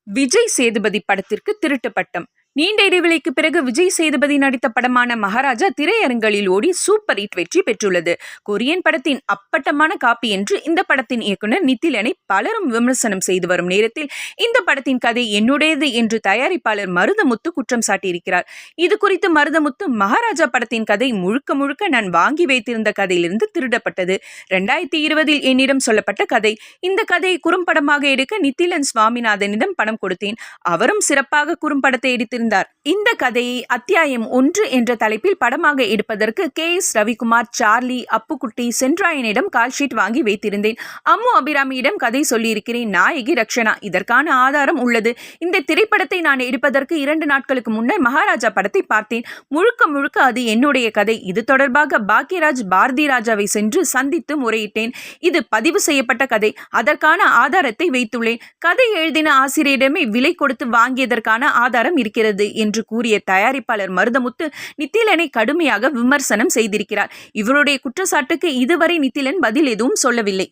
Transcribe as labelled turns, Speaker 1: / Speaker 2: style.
Speaker 1: விஜய் சேதுபதி படத்திற்கு திருட்டு பட்டம். நீண்ட இடைவெளிக்கு பிறகு விஜய் சேதுபதி நடித்த படமான மகாராஜா திரையரங்களில் ஓடி சூப்பர் ஹிட் வெற்றி பெற்றுள்ளது. கொரியன் படத்தின் அப்பட்டமான காப்பி என்று இந்த படத்தின் இயக்குனர் நித்திலனை பலரும் விமர்சனம் செய்து வரும் நேரத்தில் இந்த படத்தின் கதை என்னுடையது என்று தயாரிப்பாளர் மருதமுத்து குற்றம் சாட்டியிருக்கிறார். இது குறித்து மருதமுத்து, மகாராஜா படத்தின் கதை முழுக்க முழுக்க நான் வாங்கி வைத்திருந்த கதையிலிருந்து திருடப்பட்டது. 2020 என்னிடம் சொல்லப்பட்ட கதை. இந்த கதையை குறும்படமாக எடுக்க நித்திலன் சுவாமிநாதனிடம் பணம் கொடுத்தேன். அவரும் சிறப்பாக குறும்படத்தை எடுத்திருந்தார். இந்த கதையை அத்தியாயம் 1 என்ற தலைப்பில் படமாக எடுப்பதற்கு KS ரவிக்குமார், சார்லி, அப்புக்குட்டி, சென்ட்ராயனிடம் கால்ஷீட் வாங்கி வைத்திருந்தேன். அம்மு அபிராமியிடம் கதை சொல்லியிருக்கிறேன். நாயகி ரக்ஷனா. இதற்கான ஆதாரம் உள்ளது. இந்த திரைப்படத்தை நான் எடுப்பதற்கு 2 நாட்களுக்கு முன்னர் மகாராஜா படத்தை பார்த்தேன். முழுக்க முழுக்க அது என்னுடைய கதை. இது தொடர்பாக பாக்யராஜ், பாரதி ராஜாவை சென்று சந்தித்து முறையிட்டேன். இது பதிவு செய்யப்பட்ட கதை. அதற்கான ஆதாரத்தை வைத்துள்ளேன். கதை எழுதின ஆசிரியரிடமே விலை கொடுத்து வாங்கியதற்கான ஆதாரம் இருக்கிறது என்று கூறிய தயாரிப்பாளர் மருதமுத்து நித்திலனை கடுமையாக விமர்சனம் செய்திருக்கிறார். இவருடைய குற்றச்சாட்டுக்கு இதுவரை நித்திலன் பதில் எதுவும் சொல்லவில்லை.